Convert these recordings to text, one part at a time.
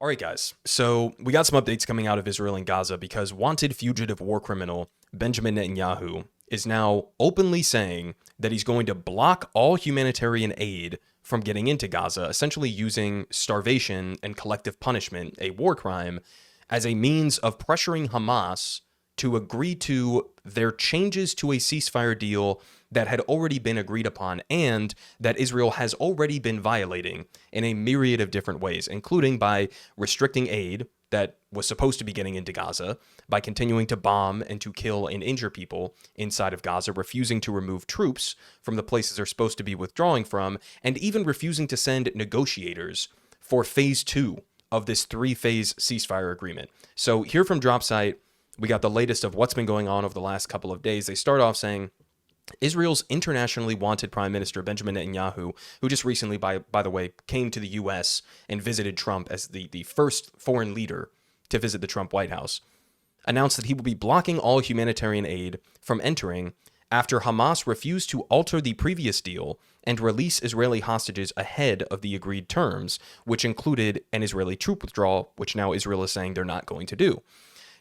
All right, guys. So we got some updates coming out of Israel and Gaza because wanted fugitive war criminal Benjamin Netanyahu is now openly saying that he's going to block all humanitarian aid from getting into Gaza, essentially using starvation and collective punishment, a war crime, as a means of pressuring Hamas to agree to their changes to a ceasefire deal that had already been agreed upon and that Israel has already been violating in a myriad of different ways, including by restricting aid that was supposed to be getting into Gaza, by continuing to bomb and to kill and injure people inside of Gaza, refusing to remove troops from the places they're supposed to be withdrawing from, and even refusing to send negotiators for phase 2 of this 3-phase ceasefire agreement. So here from DropSite, we got the latest of what's been going on over the last couple of days. They start off saying Israel's internationally wanted Prime Minister Benjamin Netanyahu, who just recently, by the way, came to the U.S. and visited Trump as the first foreign leader to visit the Trump White House, announced that he will be blocking all humanitarian aid from entering after Hamas refused to alter the previous deal and release Israeli hostages ahead of the agreed terms, which included an Israeli troop withdrawal, which now Israel is saying they're not going to do.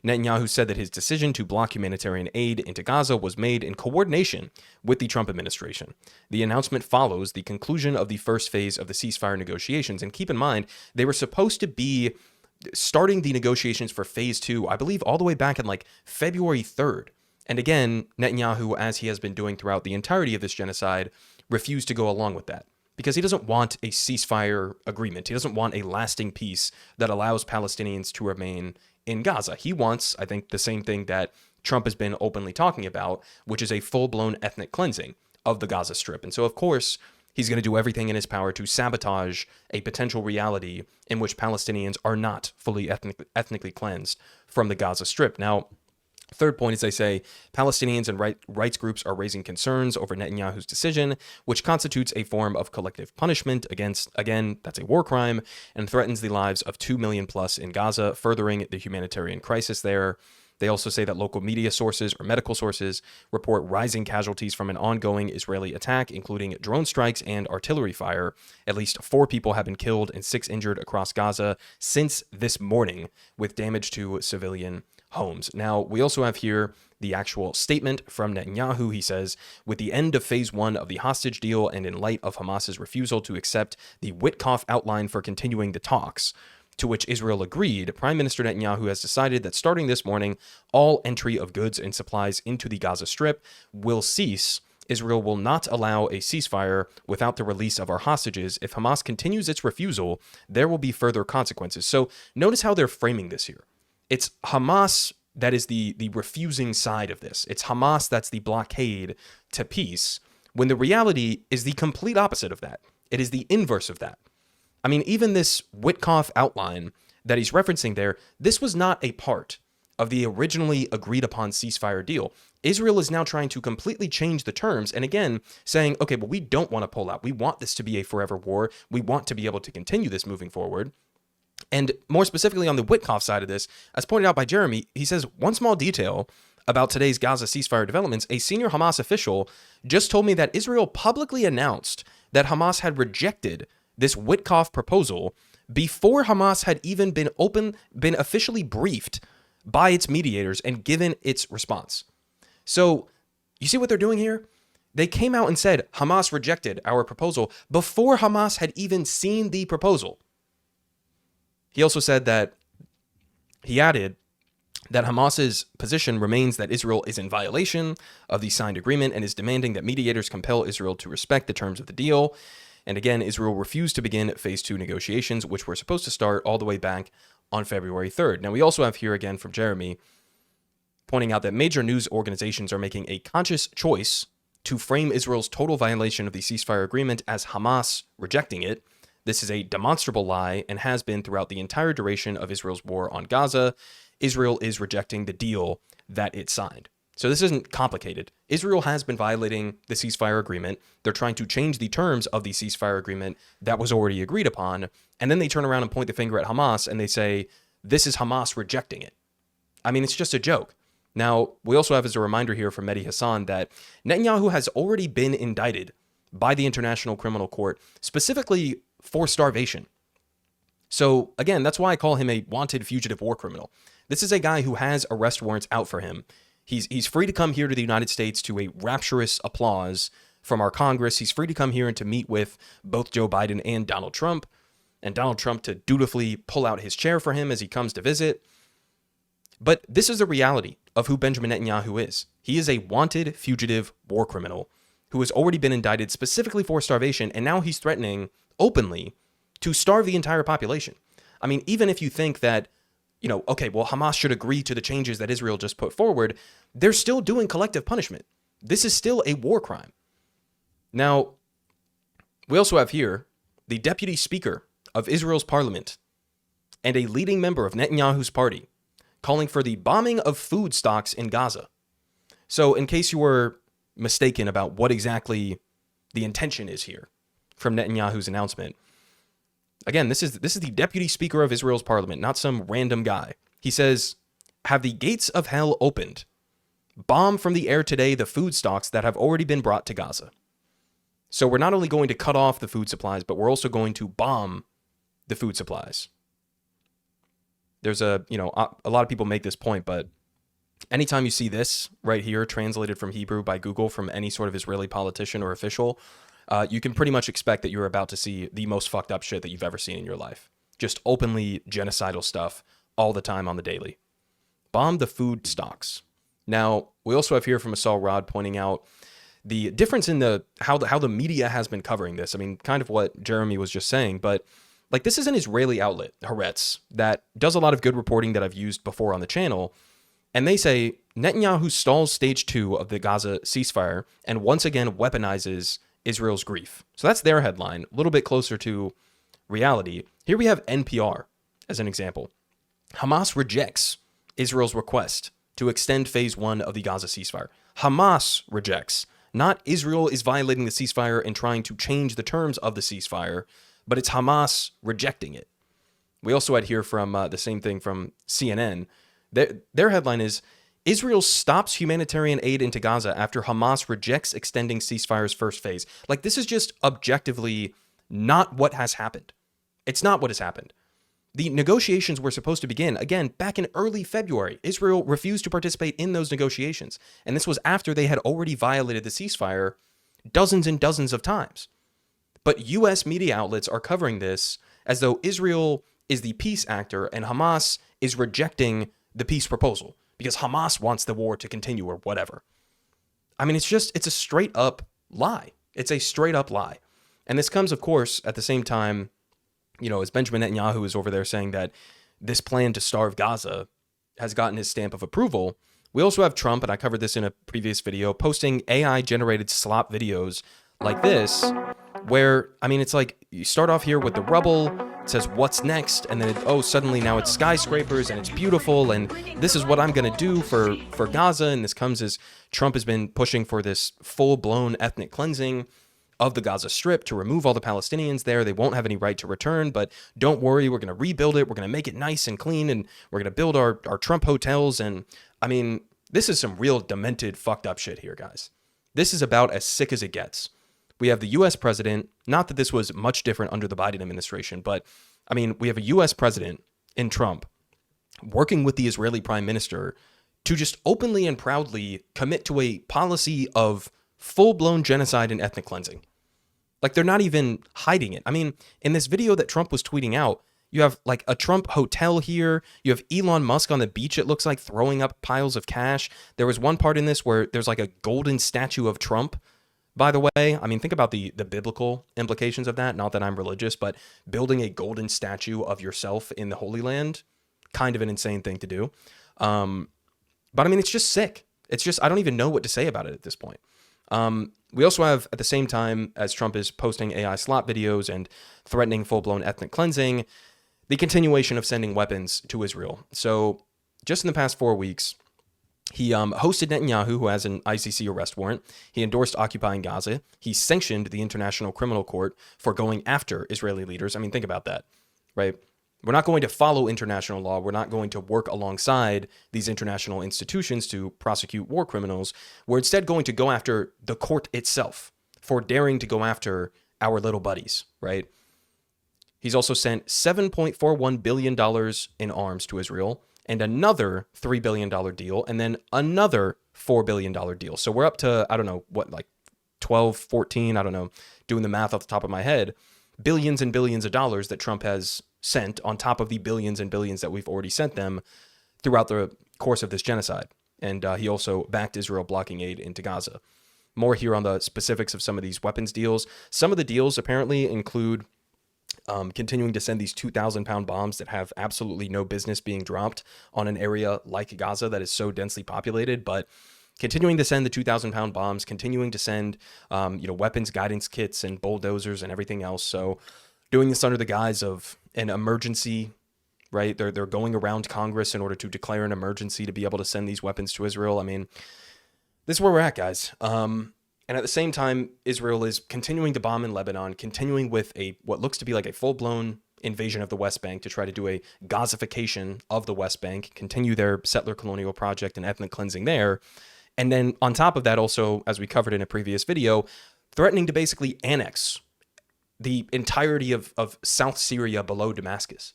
Netanyahu said that his decision to block humanitarian aid into Gaza was made in coordination with the Trump administration. The announcement follows the conclusion of the first phase of the ceasefire negotiations. And keep in mind, they were supposed to be starting the negotiations for phase 2, I believe, all the way back in like February 3rd. And again, Netanyahu, as he has been doing throughout the entirety of this genocide, refused to go along with that because he doesn't want a ceasefire agreement. He doesn't want a lasting peace that allows Palestinians to remain in Gaza. He wants, I think, the same thing that Trump has been openly talking about, which is a full-blown ethnic cleansing of the Gaza Strip. And so, of course, he's going to do everything in his power to sabotage a potential reality in which Palestinians are not fully ethnically cleansed from the Gaza Strip. Now, third point is they say Palestinians and rights groups are raising concerns over Netanyahu's decision, which constitutes a form of collective punishment against, again, that's a war crime, and threatens the lives of 2 million plus in Gaza, furthering the humanitarian crisis there. They also say that local media sources or medical sources report rising casualties from an ongoing Israeli attack, including drone strikes and artillery fire. At least 4 people have been killed and 6 injured across Gaza since this morning, with damage to civilian homes. Now, we also have here the actual statement from Netanyahu. He says, with the end of phase 1 of the hostage deal and in light of Hamas's refusal to accept the Witkoff outline for continuing the talks, to which Israel agreed, Prime Minister Netanyahu has decided that starting this morning, all entry of goods and supplies into the Gaza Strip will cease. Israel will not allow a ceasefire without the release of our hostages. If Hamas continues its refusal, there will be further consequences. So notice how they're framing this here. It's Hamas that is the refusing side of this. It's Hamas that's the blockade to peace, when the reality is the complete opposite of that. It is the inverse of that. I mean, even this Witkoff outline that he's referencing there, this was not a part of the originally agreed upon ceasefire deal. Israel is now trying to completely change the terms and again saying, okay, well, we don't want to pull out. We want this to be a forever war. We want to be able to continue this moving forward. And more specifically on the Witkoff side of this, as pointed out by Jeremy, he says one small detail about today's Gaza ceasefire developments. A senior Hamas official just told me that Israel publicly announced that Hamas had rejected this Witkoff proposal before Hamas had even been officially briefed by its mediators and given its response. So you see what they're doing here? They came out and said Hamas rejected our proposal before Hamas had even seen the proposal. He also said that he added that Hamas's position remains that Israel is in violation of the signed agreement and is demanding that mediators compel Israel to respect the terms of the deal. And again, Israel refused to begin phase 2 negotiations, which were supposed to start all the way back on February 3rd. Now, we also have here again from Jeremy pointing out that major news organizations are making a conscious choice to frame Israel's total violation of the ceasefire agreement as Hamas rejecting it. This is a demonstrable lie and has been throughout the entire duration of Israel's war on Gaza. Israel is rejecting the deal that it signed. So this isn't complicated. Israel has been violating the ceasefire agreement. They're trying to change the terms of the ceasefire agreement that was already agreed upon. And then they turn around and point the finger at Hamas and they say, this is Hamas rejecting it. I mean, it's just a joke. Now, we also have as a reminder here from Mehdi Hassan that Netanyahu has already been indicted by the International Criminal Court, specifically for starvation. So again, that's why I call him a wanted fugitive war criminal. This is a guy who has arrest warrants out for him. He's free to come here to the United States to a rapturous applause from our Congress. He's free to come here and to meet with both Joe Biden and Donald Trump to dutifully pull out his chair for him as he comes to visit. But this is the reality of who Benjamin Netanyahu is. He is a wanted fugitive war criminal who has already been indicted specifically for starvation, and now he's threatening openly to starve the entire population. I mean, even if you think that, okay, well, Hamas should agree to the changes that Israel just put forward, they're still doing collective punishment. This is still a war crime. Now, we also have here the deputy speaker of Israel's parliament and a leading member of Netanyahu's party calling for the bombing of food stocks in Gaza. So in case you were mistaken about what exactly the intention is here from Netanyahu's announcement, again, this is the deputy speaker of Israel's parliament, not some random guy. He says, "Have the gates of hell opened? Bomb from the air today the food stocks that have already been brought to Gaza." So we're not only going to cut off the food supplies, but we're also going to bomb the food supplies. There's a lot of people make this point, but anytime you see this right here translated from Hebrew by Google from any sort of Israeli politician or official, you can pretty much expect that you're about to see the most fucked up shit that you've ever seen in your life. Just openly genocidal stuff all the time on the daily. Bomb the food stocks. Now, we also have here from Asal Rod pointing out the difference in how the media has been covering this. I mean, kind of what Jeremy was just saying, but like this is an Israeli outlet, Haaretz, that does a lot of good reporting that I've used before on the channel. And they say Netanyahu stalls stage 2 of the Gaza ceasefire and once again weaponizes Israel's grief. So that's their headline, a little bit closer to reality. Here we have NPR as an example. Hamas rejects Israel's request to extend phase 1 of the Gaza ceasefire. Hamas rejects. Not Israel is violating the ceasefire and trying to change the terms of the ceasefire, but it's Hamas rejecting it. We also had here from the same thing from CNN. Their headline is, Israel stops humanitarian aid into Gaza after Hamas rejects extending ceasefire's first phase. Like, this is just objectively not what has happened. It's not what has happened. The negotiations were supposed to begin, again, back in early February. Israel refused to participate in those negotiations. And this was after they had already violated the ceasefire dozens and dozens of times. But U.S. media outlets are covering this as though Israel is the peace actor and Hamas is rejecting the peace proposal because Hamas wants the war to continue or whatever. I mean, it's a straight up lie. It's a straight up lie. And this comes, of course, at the same time, as Benjamin Netanyahu is over there saying that this plan to starve Gaza has gotten his stamp of approval. We also have Trump, and I covered this in a previous video, posting AI-generated slop videos like this, where, I mean, it's like you start off here with the rubble, it says what's next, and then suddenly now it's skyscrapers and it's beautiful, and this is what I'm going to do for Gaza, and this comes as Trump has been pushing for this full-blown ethnic cleansing of the Gaza Strip to remove all the Palestinians there. They won't have any right to return, but don't worry, we're going to rebuild it, we're going to make it nice and clean, and we're going to build our Trump hotels, and I mean, this is some real demented, fucked up shit here, guys. This is about as sick as it gets. We have the U.S. president, not that this was much different under the Biden administration, but I mean, we have a U.S. president in Trump working with the Israeli prime minister to just openly and proudly commit to a policy of full-blown genocide and ethnic cleansing. Like, they're not even hiding it. I mean, in this video that Trump was tweeting out, you have like a Trump hotel here. You have Elon Musk on the beach, it looks like, throwing up piles of cash. There was one part in this where there's like a golden statue of Trump. By the way, I mean, think about the biblical implications of that. Not that I'm religious, but building a golden statue of yourself in the Holy Land, kind of an insane thing to do. But I mean, it's just sick. It's just, I don't even know what to say about it at this point. We also have, at the same time as Trump is posting AI slop videos and threatening full-blown ethnic cleansing, the continuation of sending weapons to Israel. So just in the past 4 weeks, he hosted Netanyahu, who has an ICC arrest warrant. He endorsed occupying Gaza. He sanctioned the International Criminal Court for going after Israeli leaders. I mean, think about that, right? We're not going to follow international law. We're not going to work alongside these international institutions to prosecute war criminals. We're instead going to go after the court itself for daring to go after our little buddies, right? He's also sent $7.41 billion in arms to Israel, and another $3 billion deal, and then another $4 billion deal. So we're up to, I don't know, what, like 12, 14, I don't know, doing the math off the top of my head, billions and billions of dollars that Trump has sent on top of the billions and billions that we've already sent them throughout the course of this genocide. And he also backed Israel blocking aid into Gaza. More here on the specifics of some of these weapons deals. Some of the deals apparently include continuing to send these 2,000-pound bombs that have absolutely no business being dropped on an area like Gaza that is so densely populated, but continuing to send the 2,000-pound bombs, continuing to send weapons guidance kits and bulldozers and everything else. So doing this under the guise of an emergency, right? They're going around Congress in order to declare an emergency to be able to send these weapons to Israel. I mean, this is where we're at, guys. And at the same time, Israel is continuing to bomb in Lebanon, continuing with what looks to be like a full-blown invasion of the West Bank to try to do a Gazification of the West Bank, continue their settler colonial project and ethnic cleansing there. And then on top of that, also, as we covered in a previous video, threatening to basically annex the entirety of South Syria below Damascus.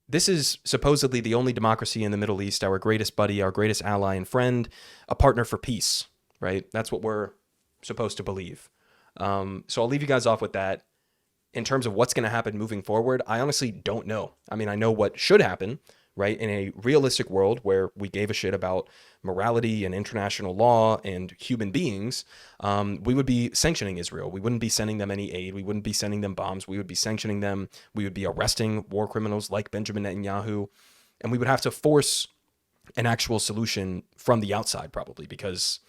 This is supposedly the only democracy in the Middle East, our greatest buddy, our greatest ally and friend, a partner for peace, right? That's what we're supposed to believe. So I'll leave you guys off with that. In terms of what's going to happen moving forward, I honestly don't know. I mean, I know what should happen, right? In a realistic world where we gave a shit about morality and international law and human beings, we would be sanctioning Israel. We wouldn't be sending them any aid. We wouldn't be sending them bombs. We would be sanctioning them. We would be arresting war criminals like Benjamin Netanyahu. And we would have to force an actual solution from the outside, probably, because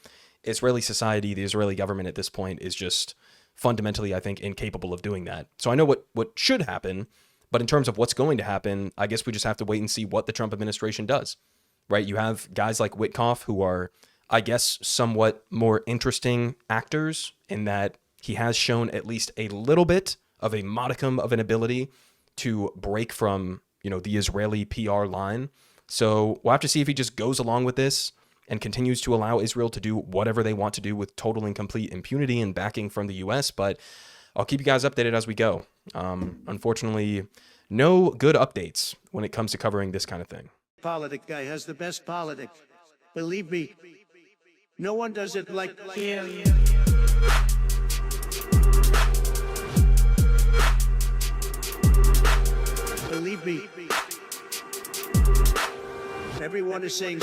Israeli society, the Israeli government at this point is just fundamentally, I think, incapable of doing that. So I know what should happen, but in terms of what's going to happen, I guess we just have to wait and see what the Trump administration does, right? You have guys like Witkoff who are, I guess, somewhat more interesting actors in that he has shown at least a little bit of a modicum of an ability to break from, the Israeli PR line. So we'll have to see if he just goes along with this and continues to allow Israel to do whatever they want to do with total and complete impunity and backing from the U.S., but I'll keep you guys updated as we go. Unfortunately, no good updates when it comes to covering this kind of thing. Politic guy has the best politics. Believe me, no one does it like him. Believe me, everyone is saying